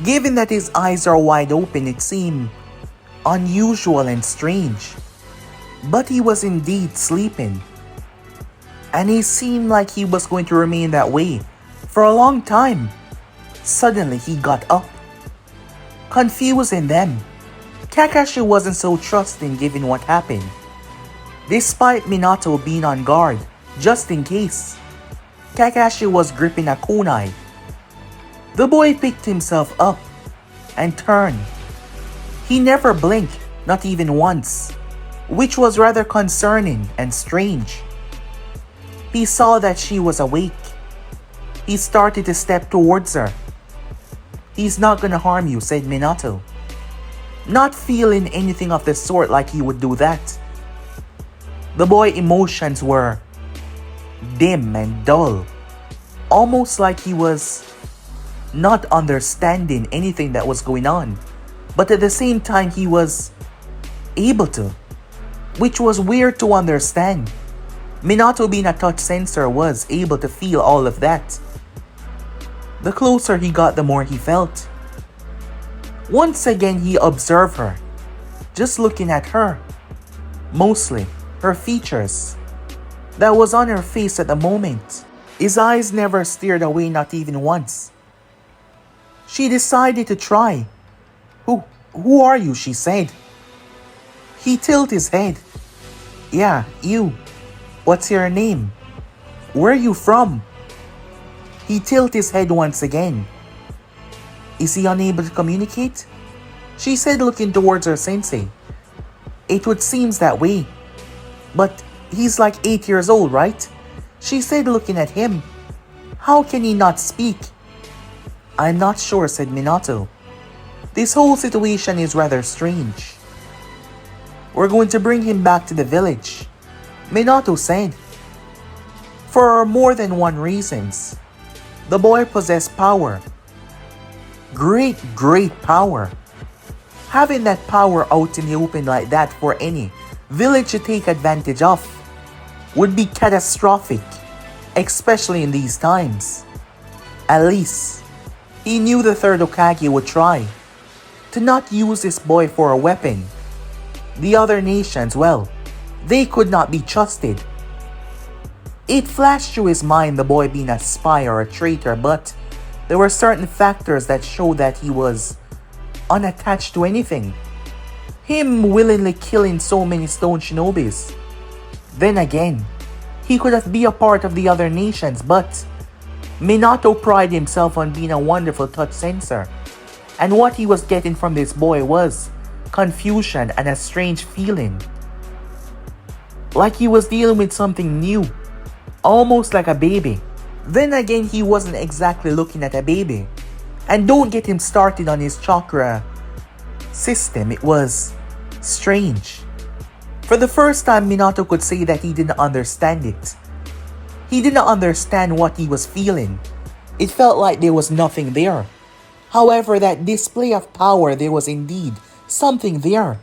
Given that his eyes are wide open, it seemed unusual and strange. But he was indeed sleeping. And he seemed like he was going to remain that way for a long time. Suddenly he got up, confusing them. Kakashi wasn't so trusting given what happened, despite Minato being on guard, just in case. Kakashi was gripping a kunai. The boy picked himself up and turned. He never blinked, not even once, which was rather concerning and strange. He saw that she was awake. He started to step towards her. "He's not gonna harm you," said Minato, not feeling anything of the sort like he would do that. The boy's emotions were dim and dull, almost like he was not understanding anything that was going on, but at the same time he was able to, which was weird to understand. Minato, being a touch sensor, was able to feel all of that. The closer he got, the more he felt. Once again, he observed her, just looking at her, mostly her features that was on her face at the moment. His eyes never stared away, not even once. She decided to try. Who are you?" she said. He tilted his head. "Yeah, you. What's your name? Where are you from?" He tilted his head once again. "Is he unable to communicate?" she said, looking towards her sensei. "It would seem that way. But he's like 8 years old, right?" she said, looking at him. "How can he not speak?" "I'm not sure," said Minato. "This whole situation is rather strange. We're going to bring him back to the village," Minato said. For more than one reasons. The boy possessed power. Great power. Having that power out in the open like that for any village to take advantage of would be catastrophic, especially in these times. At least, he knew the third Hokage would try to not use this boy for a weapon. The other nations, well, they could not be trusted. It flashed through his mind the boy being a spy or a traitor, but there were certain factors that showed that he was unattached to anything. Him willingly killing so many stone shinobis. Then again, he could have been a part of the other nations, but Minato prided himself on being a wonderful touch sensor. And what he was getting from this boy was confusion and a strange feeling. Like he was dealing with something new, almost like a baby. Then again, he wasn't exactly looking at a baby. And don't get him started on his chakra system, it was strange. For the first time, Minato could say that he didn't understand it. He didn't understand what he was feeling. It felt like there was nothing there. However, that display of power, there was indeed something there.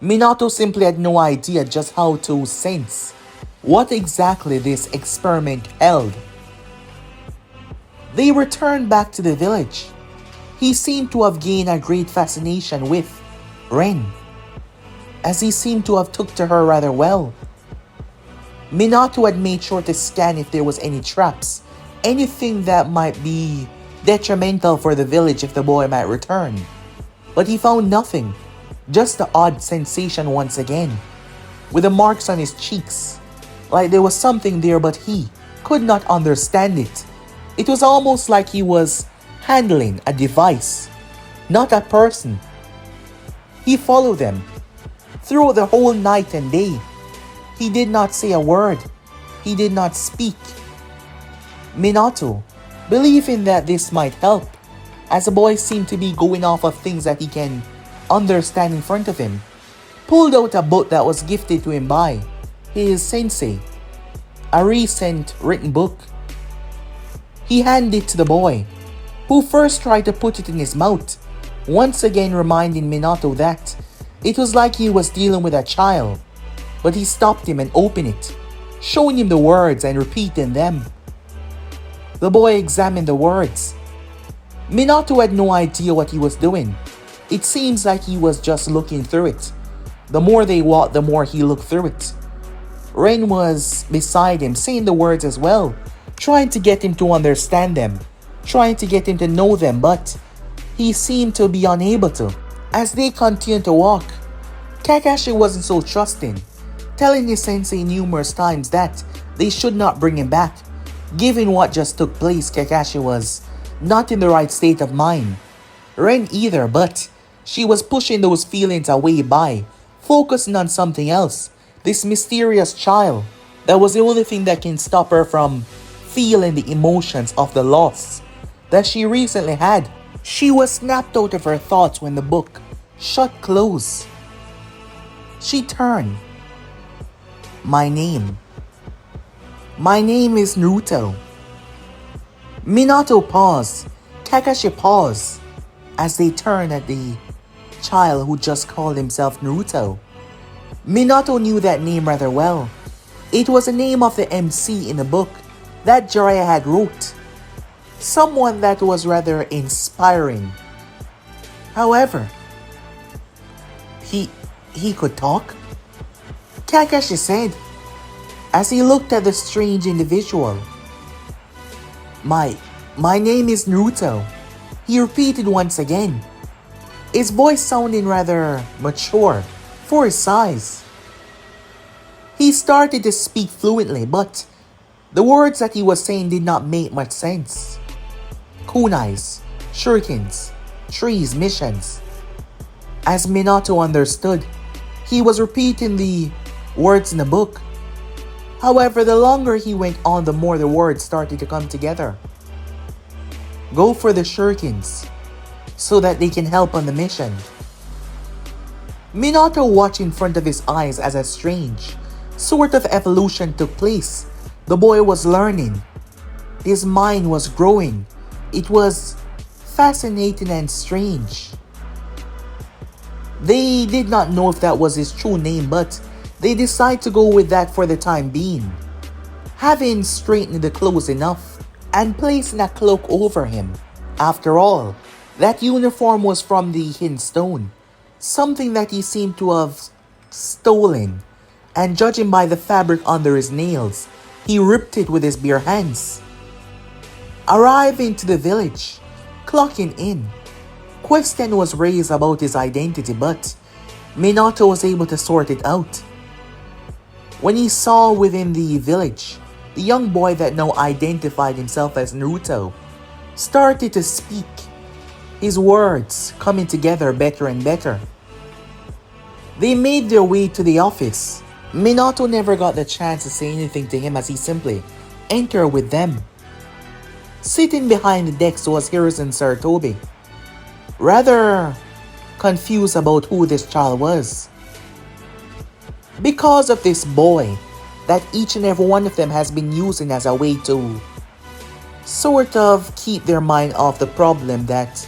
Minato simply had no idea just how to sense what exactly this experiment held. They returned back to the village. He seemed to have gained a great fascination with Ren, as he seemed to have took to her rather well. Minato had made sure to scan if there was any traps, anything that might be detrimental for the village if the boy might return. But he found nothing, just the odd sensation once again, with the marks on his cheeks, like there was something there but he could not understand it. It was almost like he was handling a device, not a person. He followed them through the whole night and day. He did not say a word. He did not speak. Minato, believing that this might help, as the boy seemed to be going off of things that he can understand in front of him, pulled out a book that was gifted to him by his sensei, a recent written book. He handed it to the boy, who first tried to put it in his mouth, once again reminding Minato that it was like he was dealing with a child. But he stopped him and opened it, showing him the words and repeating them. The boy examined the words. Minato had no idea what he was doing. It seems like he was just looking through it. The more they walked, the more he looked through it. Ren was beside him, saying the words as well, trying to get him to understand them, trying to get him to know them, but he seemed to be unable to. As they continued to walk, Kakashi wasn't so trusting, telling his sensei numerous times that they should not bring him back. Given what just took place, Kakashi was not in the right state of mind. Ren either, but she was pushing those feelings away by focusing on something else. This mysterious child that was the only thing that can stop her from feeling the emotions of the loss that she recently had. She was snapped out of her thoughts when the book shut close. She turned. My name is Naruto. Minato paused. Kakashi paused as they turned at the child who just called himself Naruto. Minato knew that name rather well. It was the name of the MC in the book that Jiraiya had wrote. Someone that was rather inspiring. However, he could talk? Kakashi said, as he looked at the strange individual. My name is Naruto, he repeated once again, his voice sounding rather mature for his size. He started to speak fluently, but the words that he was saying did not make much sense. Kunais, shurikens, trees, missions. As Minato understood, he was repeating the words in the book. However, the longer he went on, the more the words started to come together. Go for the shurikens, so that they can help on the mission. Minato watched in front of his eyes as a strange sort of evolution took place. The boy was learning. His mind was growing. It was fascinating and strange. They did not know if that was his true name, but they decided to go with that for the time being. Having straightened the clothes enough and placing a cloak over him. After all, that uniform was from the Hidden Stone, something that he seemed to have stolen, and judging by the fabric under his nails, he ripped it with his bare hands. Arriving to the village, clocking in, Question was raised about his identity, but Minato was able to sort it out. When he saw within the village, the young boy that now identified himself as Naruto started to speak, his words coming together better and better. They made their way to the office. Minato never got the chance to say anything to him as he simply entered with them. Sitting behind the desk was Hiruzen Sarutobi, rather confused about who this child was. Because of this boy that each and every one of them has been using as a way to sort of keep their mind off the problem that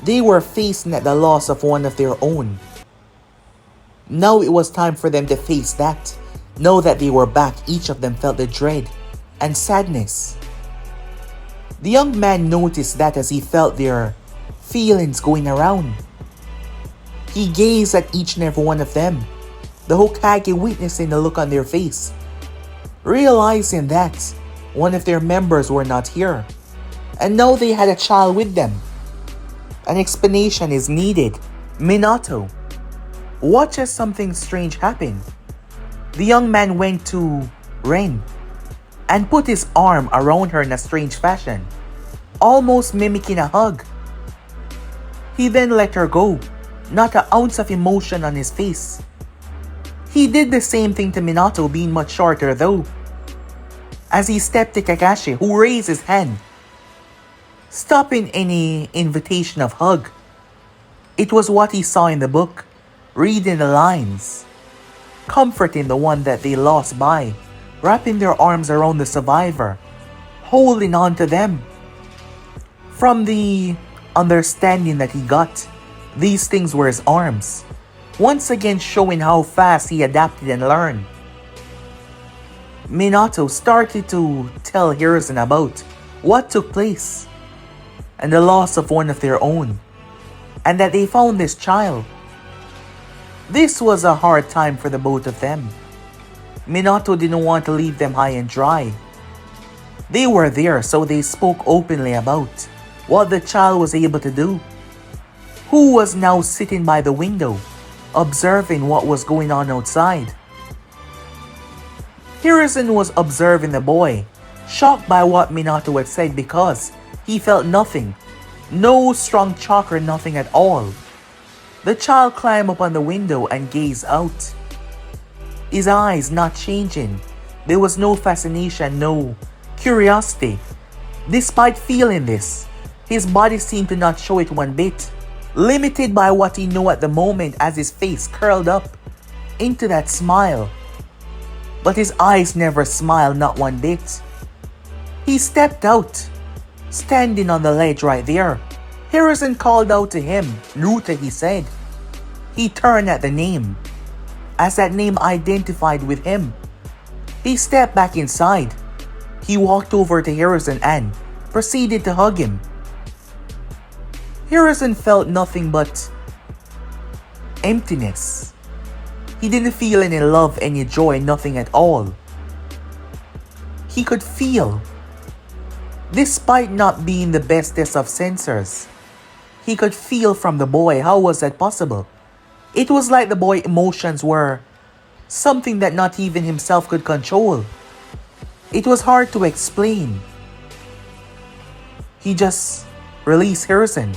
they were facing at the loss of one of their own. Now it was time for them to face that. Now that they were back, each of them felt the dread and sadness. The young man noticed that as he felt their feelings going around. He gazed at each and every one of them, the Hokage witnessing the look on their face, realizing that one of their members were not here, and now they had a child with them. An explanation is needed. Minato watches something strange happen. The young man went to Ren and put his arm around her in a strange fashion, almost mimicking a hug. He then let her go, not an ounce of emotion on his face. He did the same thing to Minato, being much shorter though, as he stepped to Kakashi, who raised his hand, stopping any invitation of hug. It was what he saw in the book, reading the lines, comforting the one that they lost by wrapping their arms around the survivor, holding on to them. From the understanding that he got, these things were his arms, once again showing how fast he adapted and learned. Minato started to tell Hiruzen about what took place and the loss of one of their own, and that they found this child. This was a hard time for the both of them. Minato didn't want to leave them high and dry. They were there, so they spoke openly about what the child was able to do, who was now sitting by the window, observing what was going on outside. Hiruzen was observing the boy, shocked by what Minato had said because he felt nothing, no strong chakra, nothing at all. The child climbed up on the window and gazed out, his eyes not changing. There was no fascination, no curiosity. Despite feeling this, his body seemed to not show it one bit, limited by what he knew at the moment as his face curled up into that smile. But his eyes never smiled, not one bit. He stepped out, standing on the ledge right there. Hiruzen called out to him, "Naruto," he said. He turned at the name, as that name identified with him. He stepped back inside. He walked over to Hiruzen and proceeded to hug him. Hiruzen felt nothing but emptiness. He didn't feel any love, any joy, nothing at all. He could feel, despite not being the bestest of sensors, he could feel from the boy. How was that possible? It was like the boy's emotions were something that not even himself could control. It was hard to explain. He just released Hiruzen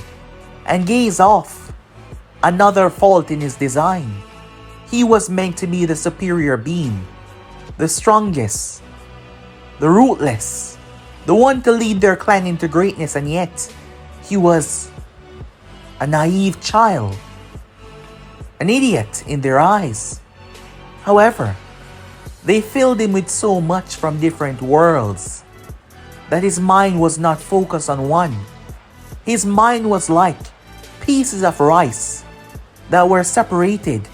and gazed off. Another fault in his design. He was meant to be the superior being, the strongest, the ruthless, the one to lead their clan into greatness, and yet he was a naive child, an idiot in their eyes. However, they filled him with so much from different worlds that his mind was not focused on one. His mind was like pieces of rice that were separated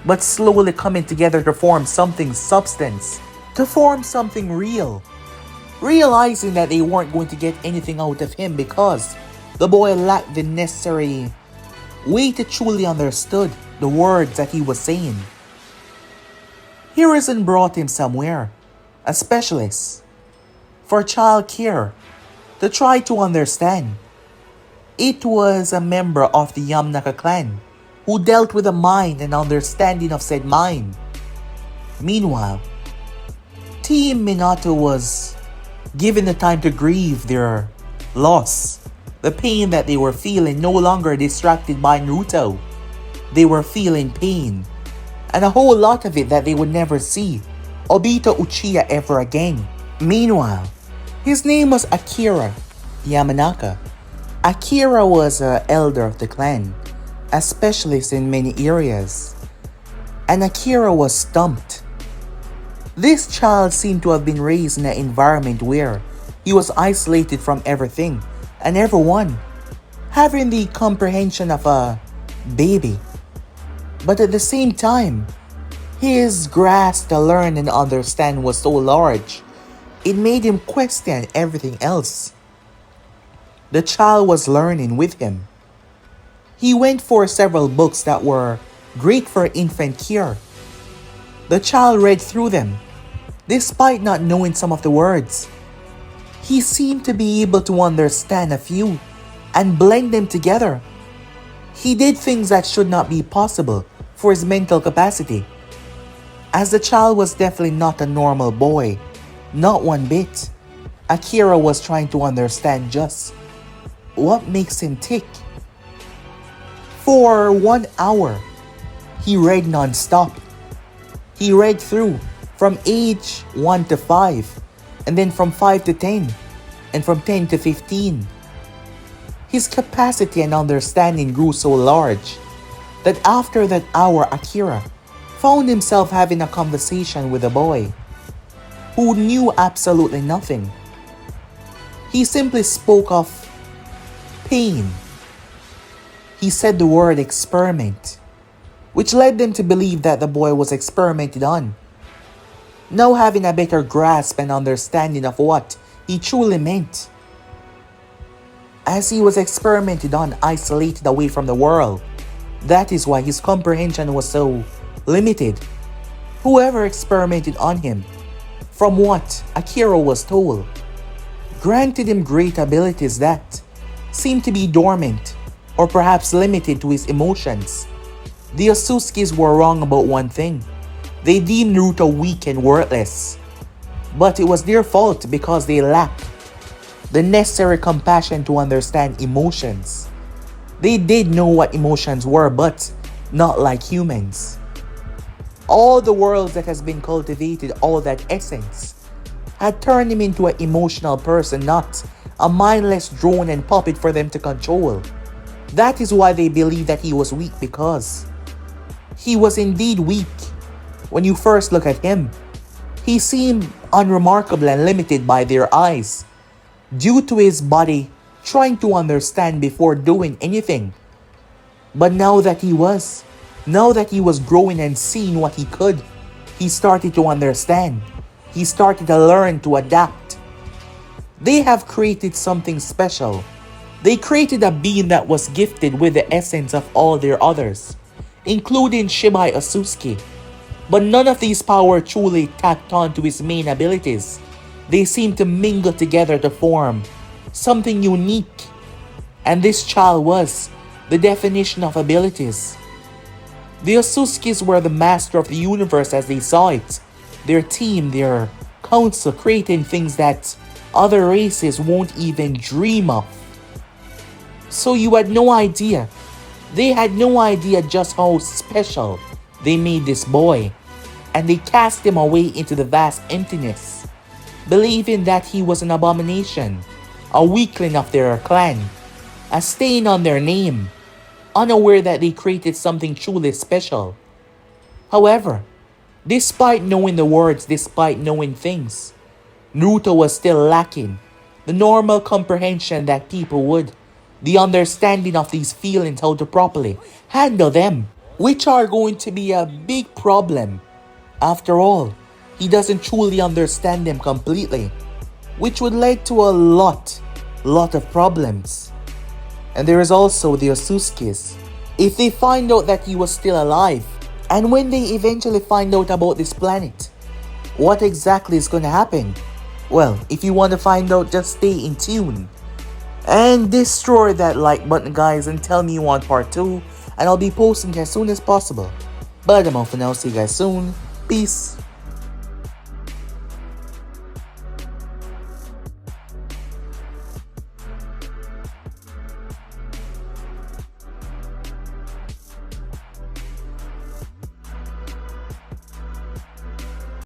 but slowly coming together to form something substance, to form something real. Realizing that they weren't going to get anything out of him because the boy lacked the necessary way to truly understood the words that he was saying. Hiruzen brought him somewhere, a specialist for child care, to try to understand. It was a member of the Yamanaka clan who dealt with the mind and understanding of said mind. Meanwhile, Team Minato was given the time to grieve their loss. The pain that they were feeling no longer distracted by Naruto. They were feeling pain, and a whole lot of it that they would never see Obito Uchiha ever again. Meanwhile, his name was Akira Yamanaka. Akira was an elder of the clan, a specialist in many areas, and Akira was stumped. This child seemed to have been raised in an environment where he was isolated from everything and everyone, having the comprehension of a baby. But at the same time, his grasp to learn and understand was so large, it made him question everything else. The child was learning with him. He went for several books that were great for infant care. The child read through them, despite not knowing some of the words. He seemed to be able to understand a few and blend them together. He did things that should not be possible for his mental capacity. As the child was definitely not a normal boy, not one bit. Akira was trying to understand just what makes him tick. For 1 hour, he read non-stop. He read through from age 1 to 5, and then from 5 to 10, and from 10 to 15. His capacity and understanding grew so large that after that hour, Akira found himself having a conversation with a boy who knew absolutely nothing. He simply spoke of pain. He said the word experiment, which led them to believe that the boy was experimented on. Now having a better grasp and understanding of what he truly meant, as he was experimented on, isolated away from the world. That is why his comprehension was so limited. Whoever experimented on him, from what Akira was told, granted him great abilities that seemed to be dormant or perhaps limited to his emotions. The Ōtsutsuki were wrong about one thing. They deemed Naruto weak and worthless. But it was their fault because they lacked the necessary compassion to understand emotions. They did know what emotions were, but not like humans. All the worlds that has been cultivated, all that essence, had turned him into an emotional person, not a mindless drone and puppet for them to control. That is why they believed that he was weak, because he was indeed weak. When you first look at him, he seemed unremarkable and limited by their eyes, due to his body trying to understand before doing anything. But now that he was growing and seeing what he could, he started to understand. He started to learn to adapt. They have created something special. They created a being that was gifted with the essence of all their others, including Shibai Ōtsutsuki. But none of these power truly tapped on to his main abilities. They seemed to mingle together to form something unique. And this child was the definition of abilities. The Ōtsutsuki were the master of the universe as they saw it. Their team, their council, creating things that other races won't even dream of. So you had no idea. They had no idea just how special they made this boy, and they cast him away into the vast emptiness, believing that he was an abomination, a weakling of their clan, a stain on their name, unaware that they created something truly special. However, despite knowing the words, despite knowing things, Naruto was still lacking the normal comprehension that people would, the understanding of these feelings, how to properly handle them, which are going to be a big problem. After all, he doesn't truly understand them completely, which would lead to a lot of problems. And there is also the Ōtsutsuki. If they find out that he was still alive, and when they eventually find out about this planet, what exactly is going to happen? Well, if you want to find out, just stay in tune. And destroy that like button, guys, and tell me you want part 2, and I'll be posting it as soon as possible. But I'm off for now. See you guys soon. Peace.